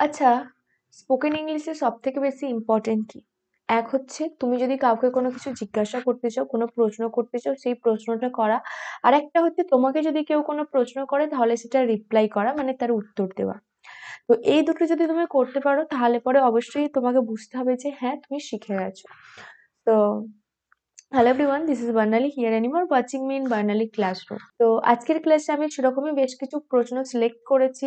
আচ্ছা, স্পোকেন ইংলিশে সবথেকে বেশি ইম্পর্টেন্ট কি? এক হচ্ছে তুমি যদি কাউকে কোনো কিছু জিজ্ঞাসা করতে চাও, কোনো প্রশ্ন করতে চাও, সেই প্রশ্নটা করা। আরেকটা হচ্ছে তোমাকে যদি কেউ কোনো প্রশ্ন করে তাহলে সেটার রিপ্লাই করা, মানে তার উত্তর দেওয়া। তো এই দুটো যদি তুমি করতে পারো তাহলে পরে অবশ্যই তোমাকে বুঝতে হবে যে হ্যাঁ, তুমি শিখে গেছো। তো hello everyone, this is Barnali here and you are watching me in Barnali classroom. তো আজকের ক্লাসে আমি সেরকমই বেশ কিছু প্রশ্ন সিলেক্ট করেছি,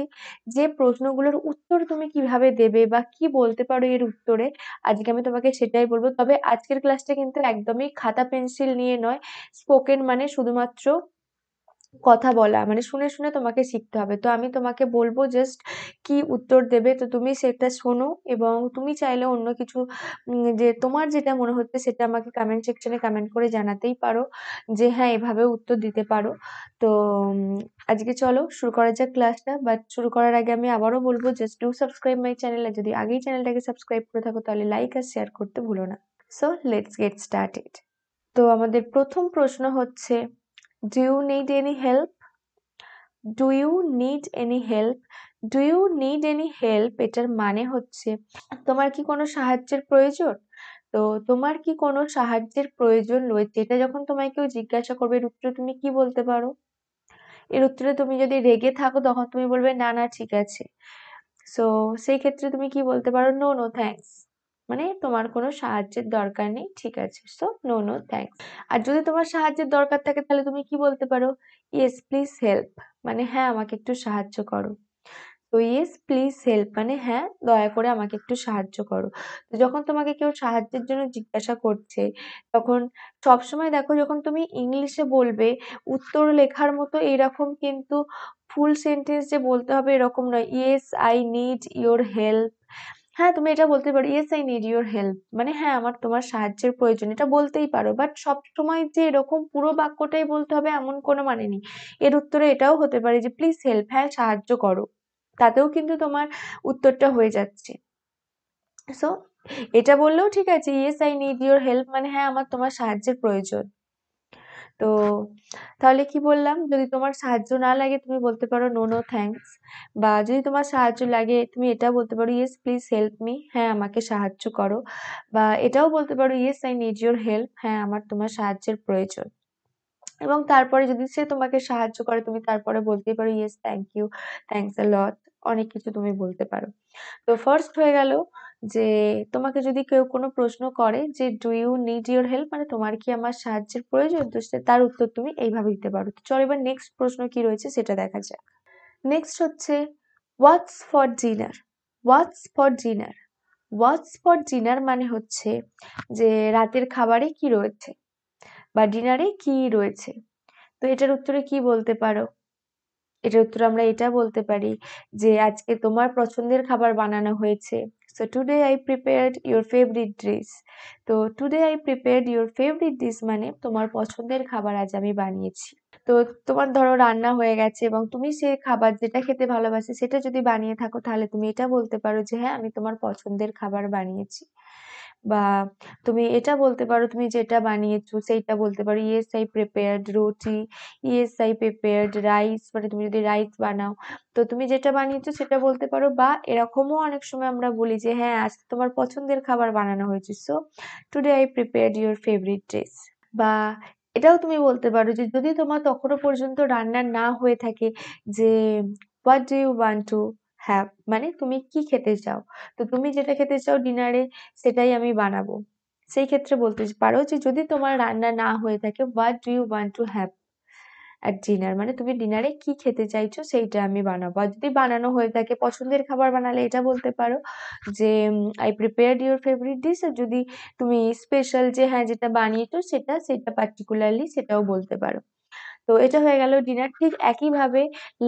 যে প্রশ্নগুলোর উত্তর তুমি কিভাবে দেবে বা কি বলতে পারো এর উত্তরে। আজকে আমি তোমাকে সেটাই বলবো। তবে আজকের ক্লাসটা কিন্তু একদমই খাতা পেন্সিল নিয়ে নয়। স্পোকেন মানে শুধুমাত্র কথা বলা, মানে শুনে শুনে তোমাকে শিখতে হবে। তো আমি তোমাকে বলবো জাস্ট কি উত্তর দেবে, তো তুমি সেটা শোনো। এবং তুমি চাইলে অন্য কিছু যে তোমার যেটা মনে হচ্ছে সেটা আমাকে কমেন্ট সেকশনে কমেন্ট করে জানাতেই পারো যে হ্যাঁ, এভাবে উত্তর দিতে পারো। তো আজকে চলো শুরু করা যাক ক্লাসটা। বাট শুরু করার আগে আমি আবারও বলবো just do subscribe my channel. আর যদি আগেই চ্যানেলটাকে সাবস্ক্রাইব করে থাকো তাহলে লাইক আর শেয়ার করতে ভুলো না। So let's get started. তো আমাদের প্রথম প্রশ্ন হচ্ছে, do you need any help? Do you need any help? Do you need any help এটার মানে হচ্ছে তোমার কি কোনো সাহায্যের প্রয়োজন? তো তোমার কি কোনো সাহায্যের প্রয়োজন রয়েছে, এটা যখন তোমায় কেউ জিজ্ঞাসা করবে এর উত্তরে তুমি কি বলতে পারো? এর উত্তরে তুমি যদি রেগে থাকো তখন তুমি বলবে না না ঠিক আছে। সো সেই ক্ষেত্রে তুমি কি বলতে পারো? No no thanks. মানে তোমার কোনো সাহায্যের দরকার নেই, ঠিক আছে, সো নো নো থ্যাঙ্কস। আর যদি তোমার সাহায্যের দরকার থাকে তাহলে তুমি কি বলতে পারো? ইয়েস প্লিজ হেল্প, মানে হ্যাঁ আমাকে একটু সাহায্য করো। তো ইয়েস প্লিজ হেল্প মানে হ্যাঁ দয়া করে আমাকে একটু সাহায্য করো। তো যখন তোমাকে কেউ সাহায্যের জন্য জিজ্ঞাসা করছে তখন সবসময় দেখো, যখন তুমি ইংলিশে বলবে উত্তর লেখার মতো এরকম কিন্তু ফুল সেন্টেন্স যে বলতে হবে এরকম নয়। Yes I need your help, হ্যাঁ তুমি এটা বলতে পারো yes I need your help, মানে হ্যাঁ আমার তোমার সাহায্যের প্রয়োজন, এটা বলতেই পারো। বাট সবসময় যে এরকম পুরো বাক্যটাই বলতে হবে এমন কোনো মানে নেই। এর উত্তরে এটাও হতে পারে যে প্লিজ হেল্প, হ্যাঁ সাহায্য করো, তাতেও কিন্তু তোমার উত্তরটা হয়ে যাচ্ছে। সো এটা বললেও ঠিক আছে, yes I need your help মানে হ্যাঁ আমার তোমার সাহায্যের প্রয়োজন। তো তাহলে কি বললাম, যদি তোমার সাহায্য না লাগে তুমি বলতে পারো নো নো থ্যাঙ্কস। বা যদি তোমার সাহায্য লাগে তুমি এটা বলতে পারো ইয়েস প্লিজ হেল্প মি, হ্যাঁ আমাকে সাহায্য করো। বা এটাও বলতে পারো yes I need your help, হ্যাঁ আমার তোমার সাহায্যের প্রয়োজন। এবং তারপরে যদি সে তোমাকে সাহায্য করে তুমি তারপরে বলতেই পারো yes thank you, thanks a lot, অনেক কিছু তুমি বলতে পারো। তো ফার্স্ট হয়ে গেল যে তোমাকে যদি কেউ কোনো প্রশ্ন করে যে do you need your help, মানে তোমার কি আমার সাহায্যের প্রয়োজন, তো তার উত্তর তুমি এইভাবে দিতে পারো। তো চলো এবার নেক্সট প্রশ্ন কি রয়েছে সেটা দেখা যাক। নেক্সট হচ্ছে what's for dinner? What's for dinner? What's for dinner মানে হচ্ছে যে রাতের খাবারে কি রয়েছে বা ডিনারে কি রয়েছে। তো এটার উত্তরে কি বলতে পারো? এটার উত্তরে আমরা এটা বলতে পারি যে আজকে তোমার পছন্দের খাবার বানানো হয়েছে। So today I prepared your favourite dish. তো today I prepared your favourite dish মানে তোমার পছন্দের খাবার আজ আমি বানিয়েছি। তো তোমার ধরো রান্না হয়ে গেছে এবং তুমি সেই খাবার যেটা খেতে ভালোবাসো সেটা যদি বানিয়ে থাকো তাহলে তুমি এটা বলতে পারো যে হ্যাঁ আমি তোমার পছন্দের খাবার বানিয়েছি। বা তুমি এটা বলতে পারো, তুমি যেটা বানিয়েছো সেইটা বলতে পারো ইয়েস আই প্রিপেয়ার্ড রুটি, ইয়েস আই প্রিপেয়ার্ড রাইস, মানে তুমি যদি রাইস বানাও তো তুমি যেটা বানিয়েছো সেটা বলতে পারো। বা এরকমও অনেক সময় আমরা বলি যে হ্যাঁ আজকে তোমার পছন্দের খাবার বানানো হয়েছে, so today I prepared your favourite dish. বা এটাও তুমি বলতে পারো যে যদি তোমার তখনো পর্যন্ত রান্না না হয়ে থাকে যে what do you want to have, মানে তুমি কি খেতে চাও, তো তুমি যেটা খেতে চাও ডিনারে সেটাই আমি বানাবো। সেই ক্ষেত্রে বলতে পারো যে যদি তোমার রান্না না হয়ে থাকে what do you want to have at dinner, মানে তুমি ডিনারে কি খেতে চাইছো সেইটা আমি বানাবো। আর যদি বানানো হয়ে থাকে পছন্দের খাবার বানালে এটা বলতে পারো যে I prepared your favourite dish. আর যদি তুমি স্পেশাল যে হ্যাঁ যেটা বানিয়েছো সেটা পার্টিকুলারলি সেটাও বলতে পারো। তো এটা হয়ে গেল ডিনার। ঠিক একইভাবে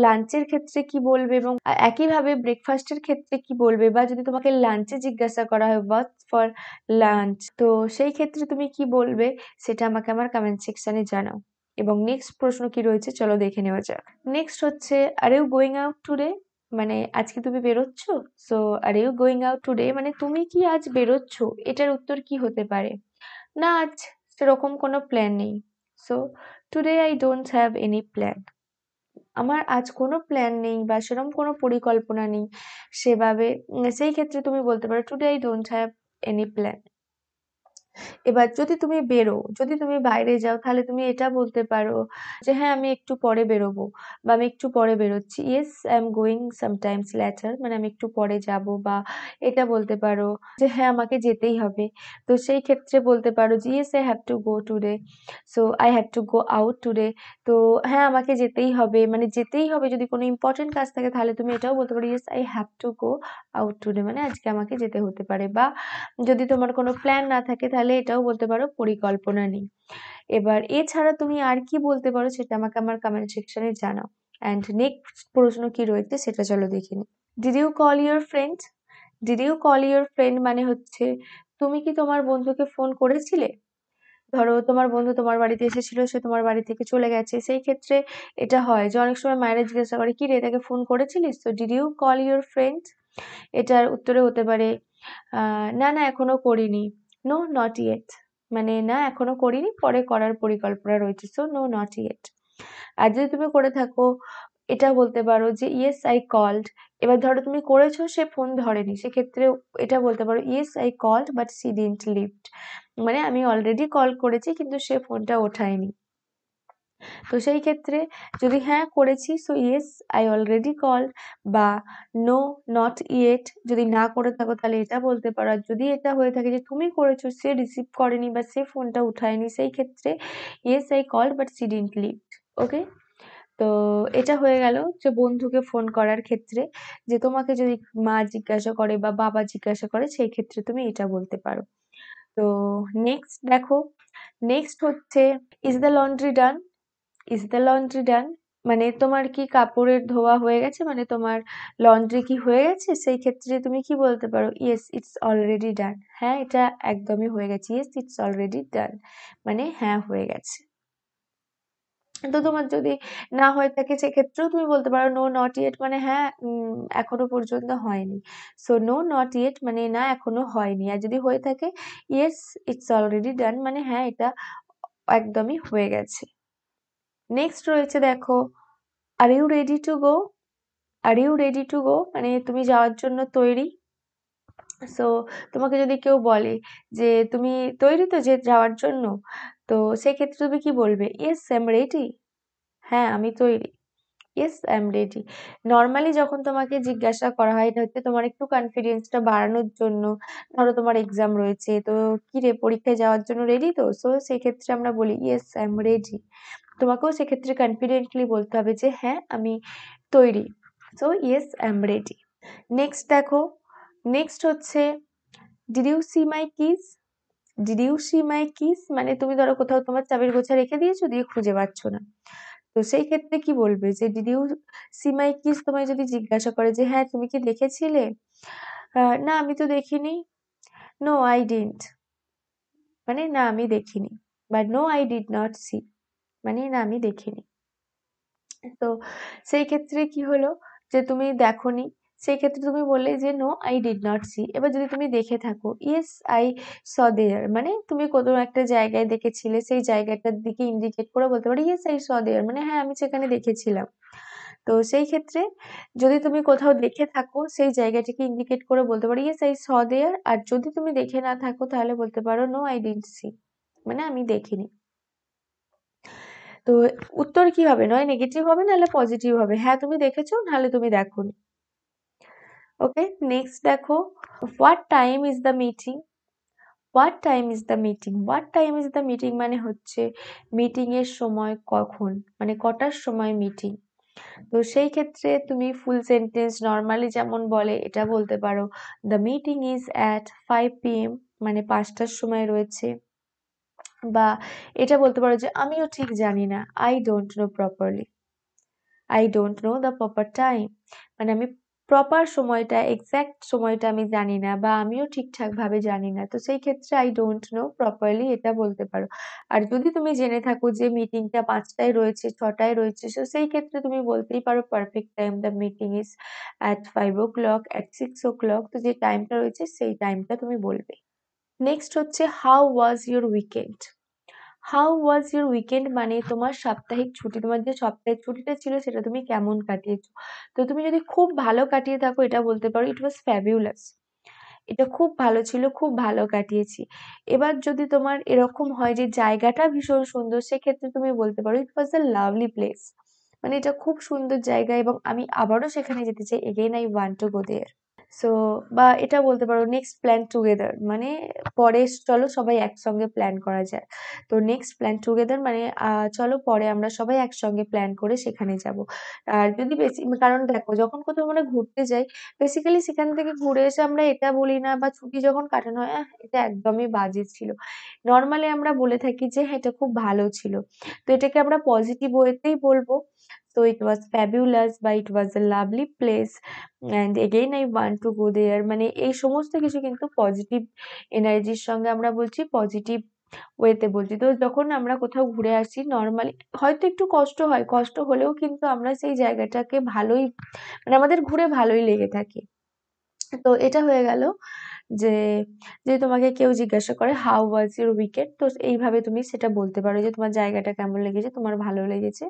লাঞ্চের ক্ষেত্রে কি বলবে এবং একইভাবে ব্রেকফাস্টের ক্ষেত্রে কি বলবে, বা যদি তোমাকে লাঞ্চে জিজ্ঞাসা করা হয় হোয়াটস ফর লাঞ্চ, তো সেই ক্ষেত্রে তুমি কি বলবে সেটা আমাকে আমার কমেন্ট সেকশনে জানাও। এবং নেক্সট প্রশ্ন কি রয়েছে চলো দেখে নেওয়া যাক। নেক্সট হচ্ছে are you going out today, মানে আজকে তুমি বেরোচ্ছ? So are you going out today মানে তুমি কি আজ বেরোচ্ছ, এটার উত্তর কি হতে পারে? না আজ সেরকম কোনো প্ল্যান নেই। So today I don't have any plan. আমার আজ কোনো প্ল্যান নেই বা সেরকম কোনো পরিকল্পনা নেই সেভাবে। সেই ক্ষেত্রে তুমি বলতে পারো today I don't have any plan. এবার যদি তুমি বেরো, যদি তুমি বাইরে যাও তাহলে তুমি এটা বলতে পারো যে হ্যাঁ আমি একটু পরে বেরোবো বা আমি একটু পরে বেরোচ্ছি। Yes I am going sometimes letter, মানে আমি একটু পরে যাব। বা এটা বলতে পারো যে হ্যাঁ আমাকে যেতেই হবে। তো সেই ক্ষেত্রে বলতে পারো যে yes I have to go today, so I have to go out today. তো হ্যাঁ আমাকে যেতেই হবে, মানে যেতেই হবে যদি কোনো ইম্পর্টেন্ট কাজ থাকে তাহলে তুমি এটাও বলতে পারো yes I have to go out today, মানে আজকে আমাকে যেতে হতে পারে। বা যদি তোমার কোনো প্ল্যান না থাকে তাহলে এটাও বলতে পারো পরিকল্পনা নেই। এবার এছাড়া তুমি আর কি বলতে পারো সেটা আমাকে আমার কমেন্ট সেকশনে জানাও। অ্যান্ড নেক্সট প্রশ্ন কি রয়েছে সেটা চলো দেখে নিই। Did you call your friend? Did you call your friend মানে হচ্ছে তুমি কি তোমার বন্ধুকে ফোন করেছিলে? ধরো তোমার বন্ধু তোমার বাড়িতে এসেছিল, সে তোমার বাড়ি থেকে চলে গেছে, সেই ক্ষেত্রে এটা হয় যে অনেক সময় মায়েরা জিজ্ঞাসা করে কি রে তাকে ফোন করেছিলিস? তো did you call your friend, এটার উত্তরে হতে পারে না না এখনো করিনি, নো নট ইয়েট, মানে না এখনো করিনি, পরে করার পরিকল্পনা রয়েছে, সো নো নট ইয়েট। আর যদি তুমি করে থাকো এটা বলতে পারো যে ইয়েস আই কল্ড। এবার ধরো তুমি করেছো সে ফোন ধরেনি, সেক্ষেত্রে এটা বলতে পারো yes I called but she didn't lift, মানে আমি অলরেডি কল করেছি কিন্তু সে ফোনটা ওঠায়নি। তো সেই ক্ষেত্রে যদি হ্যাঁ করেছি so yes I already called, বা নো নট ইয়েট যদি না করে থাকো তাহলে এটা বলতে পারো। আর যদি এটা হয়ে থাকে যে তুমি করেছো সে রিসিভ করেনি বা সে ফোনটা উঠায়নি, সেই ক্ষেত্রে yes I called but she didn't lift. Okay, তো এটা হয়ে গেল যে বন্ধুকে ফোন করার ক্ষেত্রে, যে তোমাকে যদি মা জিজ্ঞাসা করে বা বাবা জিজ্ঞাসা করে সেই ক্ষেত্রে তুমি এটা বলতে পারো। তো নেক্সট দেখো, নেক্সট হচ্ছে is the laundry done? Is the laundry done মানে তোমার কি কাপড়ের ধোয়া হয়ে গেছে, মানে তোমার লন্ড্রি কি হয়ে গেছে? সেই ক্ষেত্রে তুমি কি বলতে পারো ইয়েস ইটস অলরেডি ডান, হ্যাঁ এটা একদমই হয়ে গেছে, ইয়েস ইটস অলরেডি ডান, মানে হ্যাঁ হয়ে গেছে। তো তোমার যদি না হয়ে থাকে সেক্ষেত্রেও তুমি বলতে পারো নো নট ইয়েট, মানে হ্যাঁ এখনো পর্যন্ত হয়নি, সো নো নট ইয়েট মানে না এখনো হয়নি। আর যদি হয়ে থাকে ইয়েস ইটস অলরেডি ডান, মানে হ্যাঁ এটা একদমই হয়ে গেছে। নেক্সট রয়েছে দেখো are you ready to go? Are you ready to go মানে তুমি যাওয়ার জন্য তৈরি। সো তোমাকে যদি কেউ বলে যে তুমি তৈরি তো যে যাওয়ার জন্য, তো সেক্ষেত্রে তুমি কি বলবে? ইয়েস আই এম রেডি, হ্যাঁ আমি তৈরি, yes I am ready. Normally যখন তোমাকে জিজ্ঞাসা করা হয় এটা হচ্ছে তোমার একটু কনফিডেন্সটা বাড়ানোর জন্য। ধরো তোমার এক্সাম রয়েছে, তো কি রে পরীক্ষায় যাওয়ার জন্য রেডি তো? সো সেক্ষেত্রে আমরা বলি ইয়েস আই এম রেডি। তোমাকেও সেক্ষেত্রে কনফিডেন্টলি বলতে হবে যে হ্যাঁ আমি তৈরি, so yes I am ready. Next দেখো, নেক্সট হচ্ছে did you see my kiss? Did you see my kiss মানে তুমি ধরো কোথাও তোমার চাবির গোছা রেখে দিয়েছো, দিয়ে খুঁজে পাচ্ছ না, তো সেই ক্ষেত্রে কি বলবে? যে did you see my kiss তোমায় যদি জিজ্ঞাসা করে যে হ্যাঁ তুমি কি দেখেছিলে? না আমি তো দেখিনি, নো আই ডিডন্ট, মানে না আমি দেখিনি। বা no I did not see, মানে না আমি দেখিনি। তো সেই ক্ষেত্রে কি হলো যে তুমি দেখোনি, সেই ক্ষেত্রে তুমি বললে যে no I did not see. এবার যদি তুমি দেখে থাকো ইয়েস আই স দেয়ার, মানে তুমি কোনো একটা জায়গায় দেখেছিলে, সেই জায়গাটার দিকে ইন্ডিকেট করে বলতে পারো ইয়েস আই স দেয়ার, মানে হ্যাঁ আমি সেখানে দেখেছিলাম। তো সেই ক্ষেত্রে যদি তুমি কোথাও দেখে থাকো সেই জায়গাটিকে ইন্ডিকেট করে বলতে পারো ইয়েস আই স দেয়ার। আর যদি তুমি দেখে না থাকো তাহলে বলতে পারো নো আই ডিডন্ট সি, মানে আমি দেখিনি। তো উত্তর কি হবে? নয় নেগেটিভ হবে নাহলে পজিটিভ হবে, হ্যাঁ তুমি দেখেছো নাহলে তুমি দেখোনি। ওকে, নেক্সট দেখো what time is the meeting? What time is the meeting? What time is the meeting মানে হচ্ছে মিটিং এর সময় কখন, মানে কটার সময় মিটিং। তো সেই ক্ষেত্রে তুমি ফুল সেন্টেন্স নর্মালি যেমন বলে এটা বলতে পারো the meeting is at 5 PM, মানে 5টার সময় রয়েছে। বা এটা বলতে পারো যে আমিও ঠিক জানি না, I don't know properly, I don't know the proper time, মানে আমি প্রপার সময়টা এক্সাক্ট সময়টা আমি জানি না বা আমিও ঠিকঠাক ভাবে জানি না। তো সেই ক্ষেত্রে আই ডোন্ট নো প্রপারলি এটা বলতে পারো। আর যদি তুমি জেনে থাকো যে মিটিংটা 5টায় রয়েছে 6টায় রয়েছে, তো সেই ক্ষেত্রে তুমি বলতেই পারো perfect time the meeting is at 5 o'clock, at 6 o'clock, তো যে টাইমটা রয়েছে সেই টাইমটা তুমি বলবে। নেক্সট হচ্ছে how was your weekend? How was your weekend মানে তোমার সাপ্তাহিক ছুটি, তোমার যে সপ্তাহের ছুটিটা ছিল সেটা তুমি কেমন কাটিয়েছো। তো তুমি যদি খুব ভালো কাটিয়ে থাকো এটা বলতে পারো ইট ওয়াজ ফ্যাবিউলাস, এটা খুব ভালো ছিল, খুব ভালো কাটিয়েছি। এবার যদি তোমার এরকম হয় যে জায়গাটা ভীষণ সুন্দর, সেক্ষেত্রে তুমি বলতে পারো ইট ওয়াজ আ লাভলি প্লেস, মানে এটা খুব সুন্দর জায়গা এবং আমি আবারও সেখানে যেতে চাই, again I want to go there. So বা এটা বলতে পারো নেক্সট প্ল্যান টুগেদার, মানে পরে চলো সবাই একসঙ্গে প্ল্যান করা যায়। তো নেক্সট প্ল্যান টুগেদার মানে চলো পরে আমরা সবাই একসঙ্গে প্ল্যান করে সেখানে যাব। আর যদি বেশি, কারণ দেখো যখন কোথাও আমরা ঘুরতে যাই বেসিক্যালি সেখান থেকে ঘুরে এসে আমরা এটা বলি না, বা ছুটি যখন কাটানো হয় এটা একদমই বাজে ছিল, নর্মালি আমরা বলে থাকি যে হ্যাঁ এটা খুব ভালো ছিল। তো এটাকে আমরা পজিটিভ ওয়েতেই বলবো। So it was fabulous বা it was a lovely place and again I want to go there, মানে এই সমস্ত কিছু কিন্তু পজিটিভ এনার্জির সঙ্গে আমরা বলছি, পজিটিভ ওয়েতে বলছি। তো যখন আমরা কোথাও ঘুরে আসি নর্মালি হয়তো একটু কষ্ট হয়, কষ্ট হলেও কিন্তু আমরা সেই জায়গাটাকে ভালোই, মানে আমাদের ঘুরে ভালোই লেগে থাকে। তো এটা হয়ে গেল যে যে তোমাকে কেউ জিজ্ঞাসা করে হাউ ওয়াজ ইউর উইকেন্ড, তো এইভাবে তুমি সেটা বলতে পারো যে তোমার জায়গাটা কেমন লেগেছে, তোমার ভালো লেগেছে,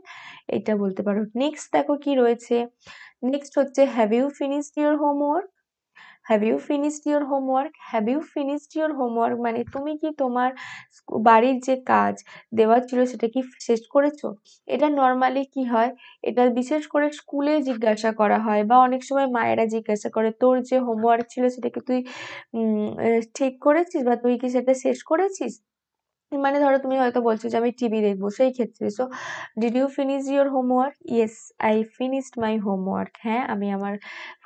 এটা বলতে পারো। নেক্সট দেখো কি রয়েছে, নেক্সট হচ্ছে have you finished your homework. Have you finished your homework, have you finished your homework মানে তুমি কি তোমার বাড়ির যে কাজ দেওয়া ছিল সেটা কি শেষ করেছো। এটা নর্মালি কি হয়, এটা বিশেষ করে স্কুলে জিজ্ঞাসা করা হয় বা অনেক সময় মায়েরা জিজ্ঞাসা করে তোর যে হোমওয়ার্ক ছিল সেটা কি তুই ঠিক করেছিস বা তুই কি সেটা শেষ করেছিস। মানে ধরো তুমি হয়তো বলছো যে আমি টিভি দেখবো, সেই ক্ষেত্রে so did you finish your homework, yes I finished my homework, হ্যাঁ আমি আমার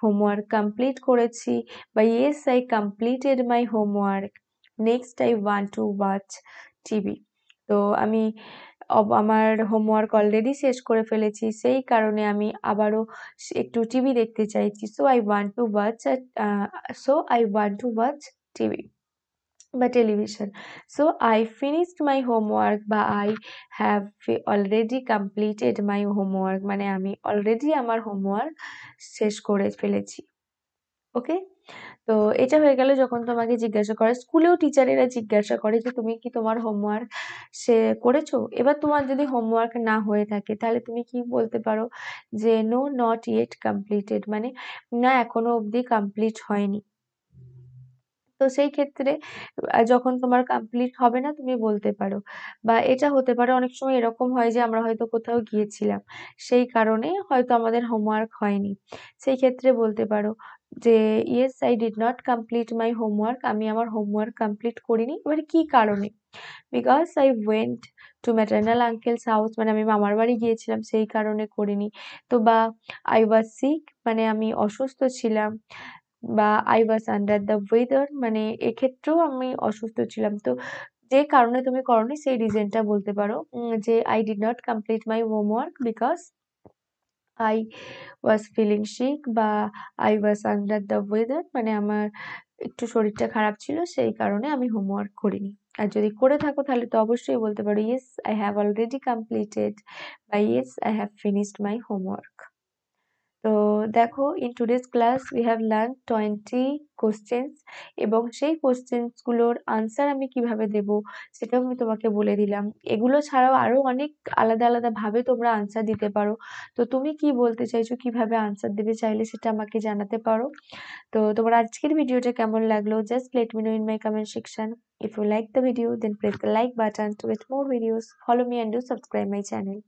হোমওয়ার্ক কমপ্লিট করেছি, বা yes I completed my homework, next I want to watch TV. তো আমি আমার হোমওয়ার্ক অলরেডি শেষ করে ফেলেছি, সেই কারণে আমি আবারও একটু টিভি দেখতে চাইছি, so I want to watch TV বা television. So I finished my homework বা I have already completed my homework, মানে আমি অলরেডি আমার হোমওয়ার্ক শেষ করে ফেলেছি। ওকে, তো এটা হয়ে গেল যখন তোমাকে জিজ্ঞাসা করে, স্কুলেও টিচারেরা জিজ্ঞাসা করে যে তুমি কি তোমার হোমওয়ার্ক সে করেছো। এবার তোমার যদি হোমওয়ার্ক না হয়ে থাকে তাহলে তুমি কি বলতে পারো যে নো নট ইয়েট কমপ্লিটেড, মানে না এখনো অবধি কমপ্লিট হয়নি। তো সেই ক্ষেত্রে যখন তোমার কমপ্লিট হবে না তুমি বলতে পারো, বা এটা হতে পারে অনেক সময় এরকম হয় যে আমরা হয়তো কোথাও গিয়েছিলাম সেই কারণে হয়তো আমাদের হোমওয়ার্ক হয়নি, সেই ক্ষেত্রে বলতে পারো যে yes I did not complete my homework, আমি আমার হোমওয়ার্ক কমপ্লিট করিনি। এবার কি কারণে, because I went to maternal uncle's house, মানে আমি মামার বাড়ি গিয়েছিলাম সেই কারণে করিনি। তো বা আই ওয়াজ সিক মানে আমি অসুস্থ ছিলাম, বা I was under the weather মানে এক্ষেত্রেও আমি অসুস্থ ছিলাম। তো যে কারণে তুমি করোনি সেই রিজনটা বলতে পারো, যে I did not complete my homework because I was feeling sick বা I was under the weather, মানে আমার একটু শরীরটা খারাপ ছিল সেই কারণে আমি হোমওয়ার্ক করিনি। আর যদি করে থাকো তাহলে তো অবশ্যই বলতে পারো yes I have already completed বা yes I have finished my homework. তো দেখো in today's class we have learn 20 questions, এবং সেই কোশ্চেন্স গুলোর আনসার আমি কিভাবে দেব সেটাও আমি তোমাকে বলে দিলাম। এগুলো ছাড়াও আরো অনেক আলাদা আলাদা ভাবে তোমরা আনসার দিতে পারো। তো তুমি কি বলতে চাইছো, কিভাবে আনসার দেবে চাইলে সেটা আমাকে জানাতে পারো। তো তোমার আজকের ভিডিওটা কেমন লাগলো, just let me no in my comment section. If you like the video then press the like button to get more videos. Follow me and do subscribe my channel.